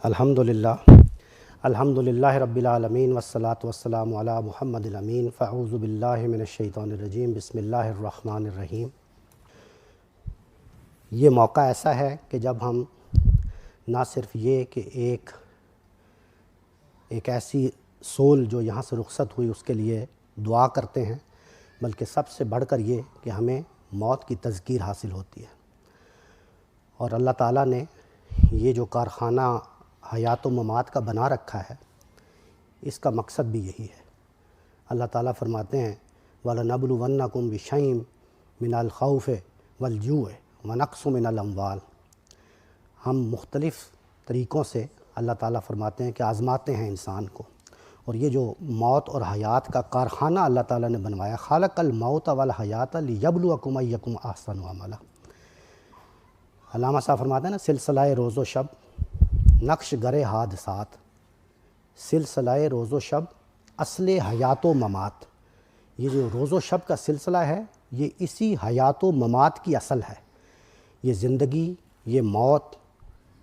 الحمدللہ رب العالمین والصلاة والسلام علی محمد الامین فاعوذ باللہ من الشیطان الرجیم بسم اللہ الرحمن الرحیم۔ یہ موقع ایسا ہے کہ جب ہم نہ صرف یہ کہ ایک ایسی سول جو یہاں سے رخصت ہوئی اس کے لیے دعا کرتے ہیں، بلکہ سب سے بڑھ کر یہ کہ ہمیں موت کی تذکیر حاصل ہوتی ہے۔ اور اللہ تعالیٰ نے یہ جو کارخانہ حیات و ممات کا بنا رکھا ہے، اس کا مقصد بھی یہی ہے۔ اللہ تعالیٰ فرماتے ہیں وَلَنَبْلُوَنَّكُمْ بِشَيْءٍ مِنَ الْخَوْفِ وَالْجُوعِ وَنَقْصٍ مِنَ الْأَمْوَالِ۔ ہم مختلف طریقوں سے اللہ تعالیٰ فرماتے ہیں کہ آزماتے ہیں انسان کو، اور یہ جو موت اور حیات کا کارخانہ اللہ تعالیٰ نے بنوایا، خالق الموت والحیات لیبلوکم ایکم احسن عملا۔ علامہ صاحب فرماتے ہیں نا، سلسلہ روز و شب نقش گرے حادثات، سلسلہ روز و شب اصل حیات و ممات۔ یہ جو روز و شب کا سلسلہ ہے، یہ اسی حیات و ممات کی اصل ہے۔ یہ زندگی، یہ موت،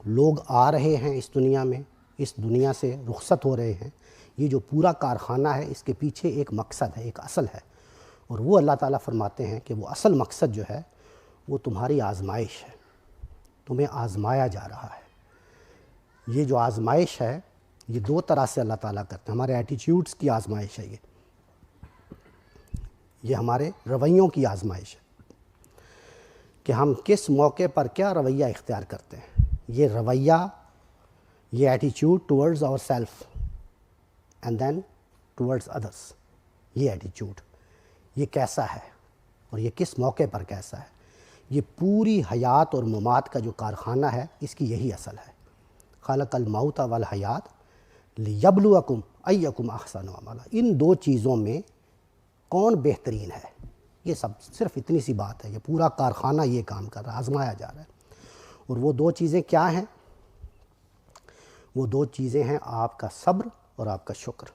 لوگ آ رہے ہیں اس دنیا میں، اس دنیا سے رخصت ہو رہے ہیں، یہ جو پورا کارخانہ ہے اس کے پیچھے ایک مقصد ہے، ایک اصل ہے، اور وہ اللہ تعالیٰ فرماتے ہیں کہ وہ اصل مقصد جو ہے وہ تمہاری آزمائش ہے، تمہیں آزمایا جا رہا ہے۔ یہ جو آزمائش ہے یہ دو طرح سے اللہ تعالیٰ کرتے ہیں۔ ہمارے ایٹیٹیوڈز کی آزمائش ہے، یہ ہمارے رویوں کی آزمائش ہے کہ ہم کس موقع پر کیا رویہ اختیار کرتے ہیں۔ یہ رویہ، یہ attitude towards our self and then towards others, یہ ایٹیٹیوڈ یہ کیسا ہے اور یہ کس موقع پر کیسا ہے، یہ پوری حیات اور ممات کا جو کارخانہ ہے اس کی یہی اصل ہے۔ خالق الموت والحیات لیبلوکم ایکم احسن عملا۔ ان دو چیزوں میں کون بہترین ہے، یہ سب صرف اتنی سی بات ہے۔ یہ پورا کارخانہ یہ کام کر رہا ہے، آزمایا جا رہا ہے۔ اور وہ دو چیزیں کیا ہیں؟ وہ دو چیزیں ہیں آپ کا صبر اور آپ کا شکر۔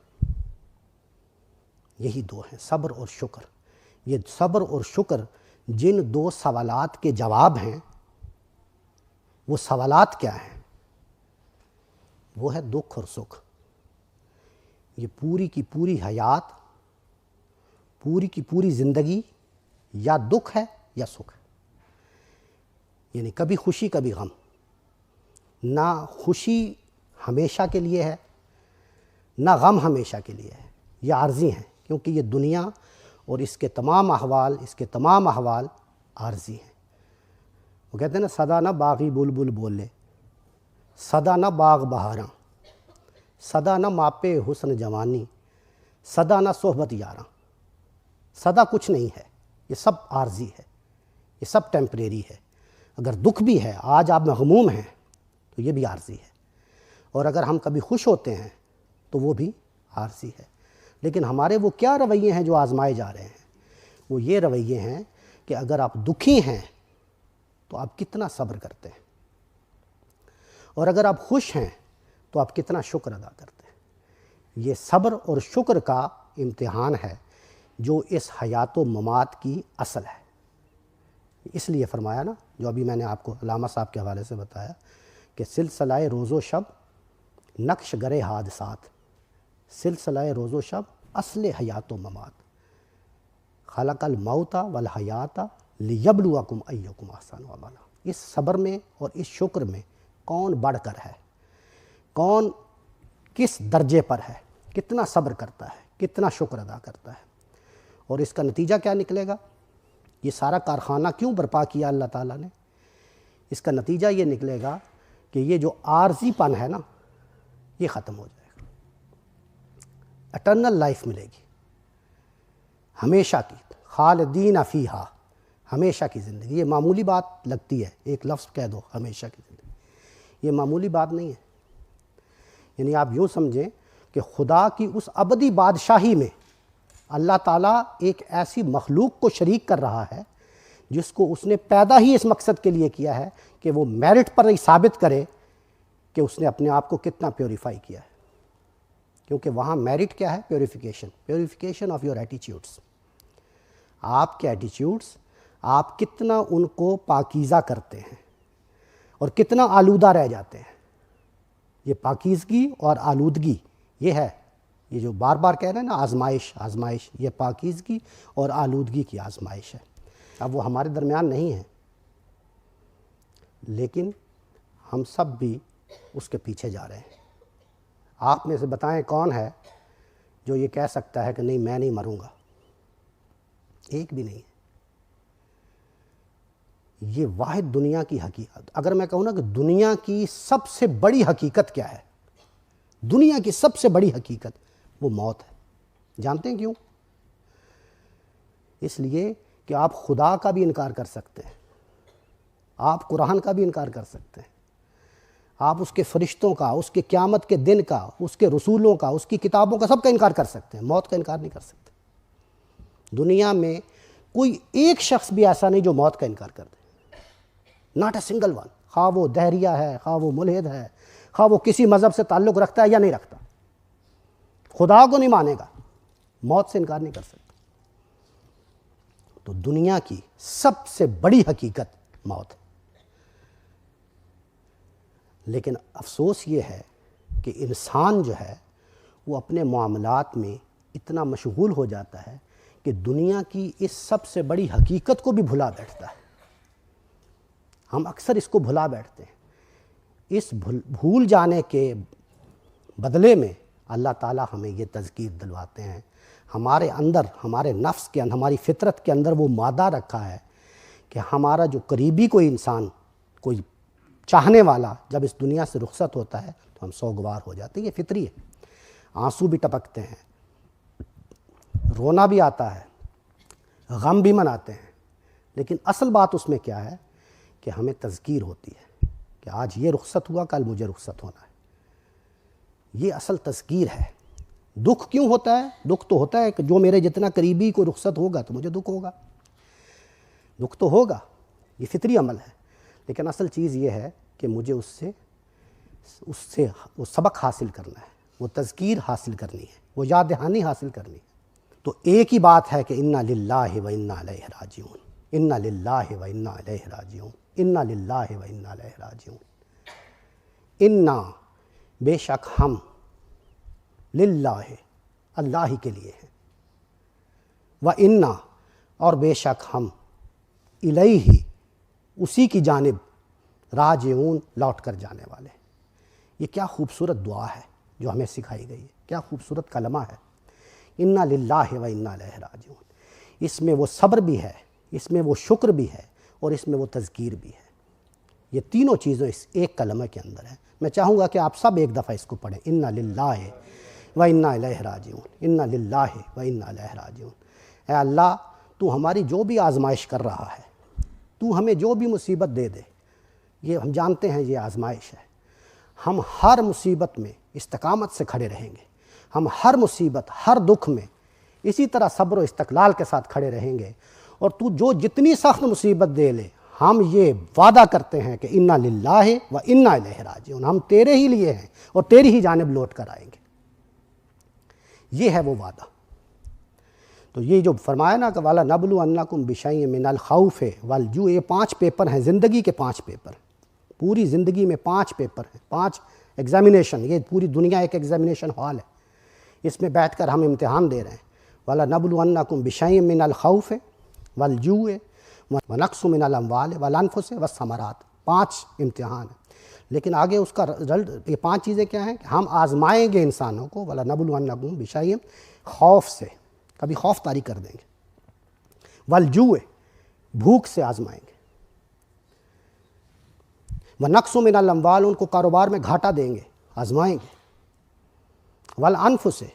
یہی دو ہیں، صبر اور شکر۔ یہ صبر اور شکر جن دو سوالات کے جواب ہیں، وہ سوالات کیا ہیں؟ وہ ہے دکھ اور سکھ۔ یہ پوری کی پوری حیات، پوری کی پوری زندگی یا دکھ ہے یا سکھ ہے، یعنی کبھی خوشی کبھی غم۔ نہ خوشی ہمیشہ کے لیے ہے، نہ غم ہمیشہ کے لیے ہے، یہ عارضی ہیں، کیونکہ یہ دنیا اور اس کے تمام احوال عارضی ہیں۔ وہ کہتے ہیں نا، صدا نہ باغی بلبل بولے، صدا نہ باغ بہاراں، صدا نہ ماپے حسن جوانی، صدا نہ صحبت یاراں۔ صدا کچھ نہیں ہے، یہ سب عارضی ہے، یہ سب ٹیمپریری ہے۔ اگر دکھ بھی ہے، آج آپ مغموم ہیں تو یہ بھی عارضی ہے، اور اگر ہم کبھی خوش ہوتے ہیں تو وہ بھی عارضی ہے۔ لیکن ہمارے وہ کیا رویے ہیں جو آزمائے جا رہے ہیں؟ وہ یہ رویے ہیں کہ اگر آپ دکھی ہیں تو آپ کتنا صبر کرتے ہیں، اور اگر آپ خوش ہیں تو آپ کتنا شکر ادا کرتے ہیں۔ یہ صبر اور شکر کا امتحان ہے جو اس حیات و ممات کی اصل ہے۔ اس لیے فرمایا نا، جو ابھی میں نے آپ کو علامہ صاحب کے حوالے سے بتایا، کہ سلسلہ روز و شب نقش گرے حادثات، سلسلہ روز و شب اصل حیات و ممات، خلق الموت والحیات لیبلوکم ایکم احسن عملا۔ اس صبر میں اور اس شکر میں کون بڑھ کر ہے، کون کس درجے پر ہے، کتنا صبر کرتا ہے، کتنا شکر ادا کرتا ہے، اور اس کا نتیجہ کیا نکلے گا؟ یہ سارا کارخانہ کیوں برپا کیا اللہ تعالیٰ نے؟ اس کا نتیجہ یہ نکلے گا کہ یہ جو عارضی پن ہے نا، یہ ختم ہو جائے گا، اٹرنل لائف ملے گی، ہمیشہ کی، خالدین فیہا، ہمیشہ کی زندگی۔ یہ معمولی بات لگتی ہے، ایک لفظ کہہ دو ہمیشہ کی زندگی، یہ معمولی بات نہیں ہے۔ یعنی آپ یوں سمجھیں کہ خدا کی اس ابدی بادشاہی میں اللہ تعالیٰ ایک ایسی مخلوق کو شریک کر رہا ہے جس کو اس نے پیدا ہی اس مقصد کے لیے کیا ہے کہ وہ میرٹ پر ہی ثابت کرے کہ اس نے اپنے آپ کو کتنا پیوریفائی کیا ہے۔ کیونکہ وہاں میرٹ کیا ہے؟ Purification of your attitudes. آپ کے ایٹیٹیوڈس، آپ کتنا ان کو پاکیزہ کرتے ہیں اور کتنا آلودہ رہ جاتے ہیں۔ یہ پاکیزگی اور آلودگی یہ ہے، یہ جو بار بار کہہ رہے ہیں نا آزمائش آزمائش، یہ پاکیزگی اور آلودگی کی آزمائش ہے۔ اب وہ ہمارے درمیان نہیں ہے، لیکن ہم سب بھی اس کے پیچھے جا رہے ہیں۔ آپ میں سے بتائیں کون ہے جو یہ کہہ سکتا ہے کہ نہیں میں نہیں مروں گا؟ ایک بھی نہیں ہے۔ یہ واحد دنیا کی حقیقت، اگر میں کہوں نا کہ دنیا کی سب سے بڑی حقیقت کیا ہے، دنیا کی سب سے بڑی حقیقت وہ موت ہے۔ جانتے ہیں کیوں؟ اس لیے کہ آپ خدا کا بھی انکار کر سکتے ہیں، آپ قرآن کا بھی انکار کر سکتے ہیں، آپ اس کے فرشتوں کا، اس کے قیامت کے دن کا، اس کے رسولوں کا، اس کی کتابوں کا، سب کا انکار کر سکتے ہیں، موت کا انکار نہیں کر سکتے۔ دنیا میں کوئی ایک شخص بھی ایسا نہیں جو موت کا انکار کر دے، ناٹ اے سنگل ون، خواہ وہ دہریہ ہے، خواہ وہ ملحد ہے، خواہ وہ کسی مذہب سے تعلق رکھتا ہے یا نہیں رکھتا، خدا کو نہیں مانے گا، موت سے انکار نہیں کر سکتا۔ تو دنیا کی سب سے بڑی حقیقت موت ہے۔ لیکن افسوس یہ ہے کہ انسان جو ہے وہ اپنے معاملات میں اتنا مشغول ہو جاتا ہے کہ دنیا کی اس سب سے بڑی حقیقت کو بھی بھلا بیٹھتا ہے۔ ہم اکثر اس کو بھلا بیٹھتے ہیں۔ اس بھول جانے کے بدلے میں اللہ تعالیٰ ہمیں یہ تذکیر دلواتے ہیں، ہمارے اندر، ہمارے نفس کے اندر، ہماری فطرت کے اندر وہ مادہ رکھا ہے کہ ہمارا جو قریبی کوئی انسان، کوئی چاہنے والا جب اس دنیا سے رخصت ہوتا ہے تو ہم سوگوار ہو جاتے ہیں۔ یہ فطری ہے، آنسو بھی ٹپکتے ہیں، رونا بھی آتا ہے، غم بھی مناتے ہیں، لیکن اصل بات اس میں کیا ہے کہ ہمیں تذکیر ہوتی ہے کہ آج یہ رخصت ہوا، کل مجھے رخصت ہونا ہے۔ یہ اصل تذکیر ہے۔ دکھ کیوں ہوتا ہے؟ دکھ تو ہوتا ہے کہ جو میرے جتنا قریبی کو رخصت ہوگا تو مجھے دکھ ہوگا، دکھ تو ہوگا، یہ فطری عمل ہے، لیکن اصل چیز یہ ہے کہ مجھے اس سے وہ سبق حاصل کرنا ہے، وہ تذکیر حاصل کرنی ہے، وہ یاد دہانی حاصل کرنی ہے۔ تو ایک ہی بات ہے کہ انا للہ و انا الیہ راجعون، انا للہ و انا الیہ راجعون، انا للہ و انا الیہ راجعون۔ انا بے شک ہم، للہ اللہ ہی کے لیے ہیں، و انا اور بے شک ہم، الیہ اسی کی جانب، راجعون لوٹ کر جانے والے۔ یہ کیا خوبصورت دعا ہے جو ہمیں سکھائی گئی ہے، کیا خوبصورت کلمہ ہے، انا للہ و انا الیہ راجعون۔ اس میں وہ صبر بھی ہے، اس میں وہ شکر بھی ہے، اور اس میں وہ تذکیر بھی ہے۔ یہ تینوں چیزیں اس ایک کلمہ کے اندر ہیں۔ میں چاہوں گا کہ آپ سب ایک دفعہ اس کو پڑھیں، انا للہ و انا الیہ راجعون، انا للہ و انا الیہ راجعون۔ اے اللہ، تو ہماری جو بھی آزمائش کر رہا ہے، تو ہمیں جو بھی مصیبت دے دے، یہ ہم جانتے ہیں یہ آزمائش ہے۔ ہم ہر مصیبت میں استقامت سے کھڑے رہیں گے، ہم ہر مصیبت، ہر دکھ میں اسی طرح صبر و استقلال کے ساتھ کھڑے رہیں گے، اور تو جو جتنی سخت مصیبت دے لے، ہم یہ وعدہ کرتے ہیں کہ انا للہ و انا الیہ راجعون، ہم تیرے ہی لیے ہیں اور تیری ہی جانب لوٹ کر آئیں گے۔ یہ ہے وہ وعدہ۔ تو یہ جو فرمایا نا کہ وَلَنَبْلُوَنَّكُمْ بِشَيْءٍ مِّنَ الْخَوْفِ وَالْجُوعِ، یہ 5 پیپر ہیں، زندگی کے 5 پیپر ہیں، پوری زندگی میں 5 پیپر ہیں، 5 ایگزامینیشن۔ یہ پوری دنیا ایک ایگزامینیشن ہال ہے، اس میں بیٹھ کر ہم امتحان دے رہے ہیں۔ وَلَنَبْلُوَنَّكُمْ بِشَيْءٍ مِّنَ الْخَوْفِ وَالْجُوعِ وَنَقْصٍ مِّنَ الْأَمْوَالِ وَالْأَنفُسِ وَالثَّمَرَاتِ، 5 امتحان ہیں۔ لیکن آگے اس کا رزلٹ، یہ 5 چیزیں کیا ہیں کہ ہم آزمائیں گے انسانوں کو، وَلَنَبْلُوَنَّكُمْ بِشَيْءٍ، خوف سے، کبھی خوف طاری کر دیں گے، والجوع، بھوک سے آزمائیں گے، وَنَقْصٍ مِّنَ الْأَمْوَالِ، ان کو کاروبار میں گھاٹا دیں گے، آزمائیں گے، وَالْأَنفُسِ،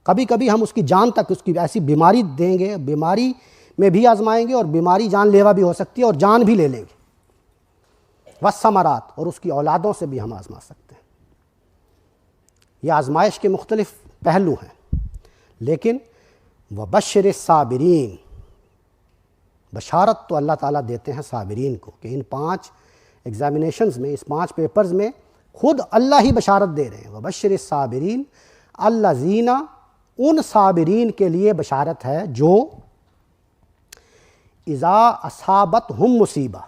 کبھی کبھی ہم اس کی جان تک، اس کی ایسی بیماری دیں گے، بیماری میں بھی آزمائیں گے، اور بیماری جان لیوا بھی ہو سکتی ہے اور جان بھی لے لیں گے، والثمرات، اور اس کی اولادوں سے بھی ہم آزما سکتے ہیں۔ یہ آزمائش کے مختلف پہلو ہیں، لیکن وَبَشِّرِ الصَّابِرِينَ، بشارت تو اللہ تعالیٰ دیتے ہیں صابرین کو کہ ان 5 ایگزامینیشنز میں، اس 5 پیپرز میں خود اللہ ہی بشارت دے رہے ہیں۔ وَبَشِّرِ الصَّابِرِينَ الَّذِينَ، ان صابرین کے لیے بشارت ہے جو اذا اصابتہم مصیبہ،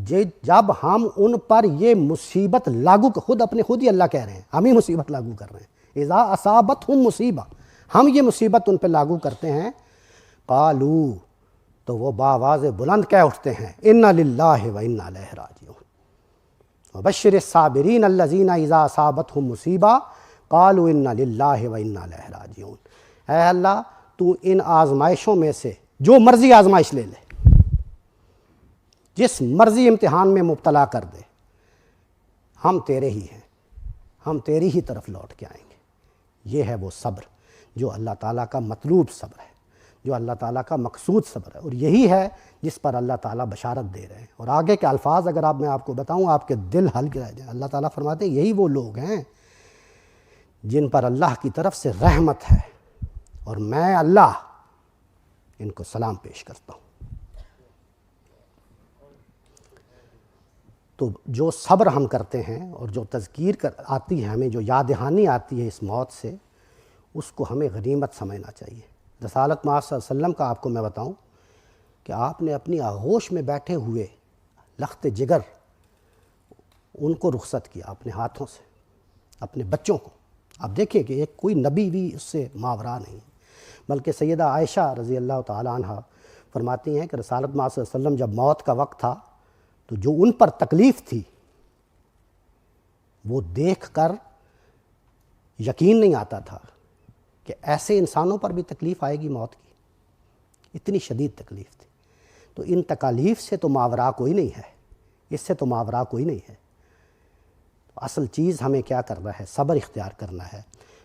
جب ہم ان پر یہ مصیبت لاگو، خود ہی اللہ کہہ رہے ہیں، ہم ہی مصیبت لاگو کر رہے ہیں، اذا اصابتہم مصیبہ، ہم یہ مصیبت ان پہ لاگو کرتے ہیں، قالو، تو وہ بآواز بلند کہہ اٹھتے ہیں، انا للہ و انا الیہ راجعون، وبشر الصابرین الذین اذا اصابتہم مصیبہ قالوا انا للہ و انا الیہ راجعون۔ اے اللہ تو ان آزمائشوں میں سے جو مرضی آزمائش لے لے، جس مرضی امتحان میں مبتلا کر دے، ہم تیرے ہی ہیں، ہم تیری ہی طرف لوٹ کے آئیں گے۔ یہ ہے وہ صبر جو اللہ تعالیٰ کا مطلوب صبر ہے، جو اللہ تعالیٰ کا مقصود صبر ہے، اور یہی ہے جس پر اللہ تعالیٰ بشارت دے رہے ہیں۔ اور آگے کے الفاظ اگر میں آپ کو بتاؤں آپ کے دل ہلکے رہ جائیں۔ اللہ تعالیٰ فرماتے ہیں یہی وہ لوگ ہیں جن پر اللہ کی طرف سے رحمت ہے، اور میں اللہ ان کو سلام پیش کرتا ہوں۔ تو جو صبر ہم کرتے ہیں اور جو تذکیر آتی ہے ہمیں، جو یاد دہانی آتی ہے اس موت سے، اس کو ہمیں غنیمت سمجھنا چاہیے۔ رسالت مآب صلی اللہ علیہ وسلم کا آپ کو میں بتاؤں کہ آپ نے اپنی آغوش میں بیٹھے ہوئے لخت جگر ان کو رخصت کیا اپنے ہاتھوں سے، اپنے بچوں کو۔ آپ دیکھیں کہ ایک کوئی نبی بھی اس سے ماورا نہیں، بلکہ سیدہ عائشہ رضی اللہ تعالیٰ عنہ فرماتی ہیں کہ رسالت مآب صلی اللہ علیہ وسلم جب موت کا وقت تھا تو جو ان پر تکلیف تھی وہ دیکھ کر یقین نہیں آتا تھا کہ ایسے انسانوں پر بھی تکلیف آئے گی موت کی، اتنی شدید تکلیف تھی۔ تو ان تکالیف سے تو ماورا کوئی نہیں ہے، اس سے تو ماورا کوئی نہیں ہے۔ اصل چیز ہمیں کیا کرنا ہے؟ صبر اختیار کرنا ہے،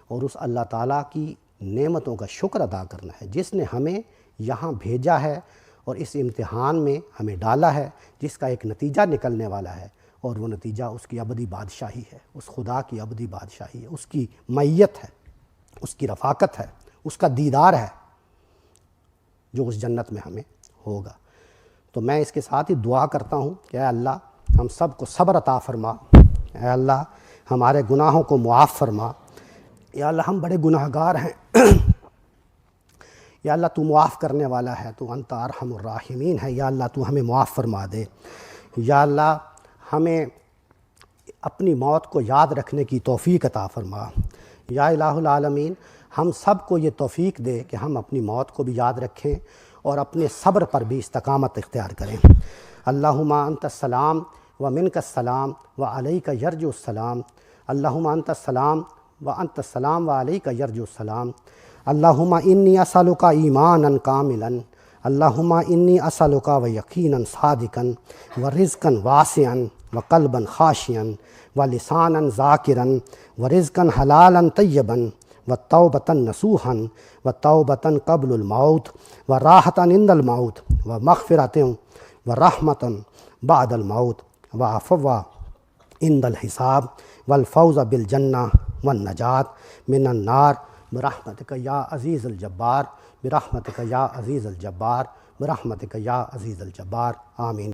اور اس اللہ تعالیٰ کی نعمتوں کا شکر ادا کرنا ہے جس نے ہمیں یہاں بھیجا ہے اور اس امتحان میں ہمیں ڈالا ہے، جس کا ایک نتیجہ نکلنے والا ہے، اور وہ نتیجہ اس کی ابدی بادشاہی ہے، اس خدا کی ابدی بادشاہی ہے، اس کی معیت ہے، اس کی رفاقت ہے، اس کا دیدار ہے جو اس جنت میں ہمیں ہوگا۔ تو میں اس کے ساتھ ہی دعا کرتا ہوں کہ اے اللہ ہم سب کو صبر عطا فرما، اے اللہ ہمارے گناہوں کو معاف فرما، یا اللہ ہم بڑے گناہ گار ہیں، یا اللہ تو معاف کرنے والا ہے، تو انت ارحم الراحمین ہے، یا اللہ تو ہمیں معاف فرما دے، یا اللہ ہمیں اپنی موت کو یاد رکھنے کی توفیق عطا فرما، یا الہ العالمین ہم سب کو یہ توفیق دے کہ ہم اپنی موت کو بھی یاد رکھیں اور اپنے صبر پر بھی استقامت اختیار کریں۔ اللہم انت السلام و منک السلام و علیک یرجع السلام، اللہم انت السلام و انت السلام و علیک یرجع السلام، اللہم انی اسألک ایمانا کاملا، اللہم انی اسألک و یقینا صادقا و رزقا واسعا و قلبا خاشعا و لسانا ذاکرا و رزقا حلالا طیبا و توبة نصوحا و توبة قبل الموت و راحة عند الموت و مغفرة و رحمة بعد الموت و عفو عند الحساب والفوز بالجنة والنجاة من النار برحمتک یا عزیز الجبار، برحمتک یا عزیز الجبار، برحمتک یا عزیز الجبار، آمین۔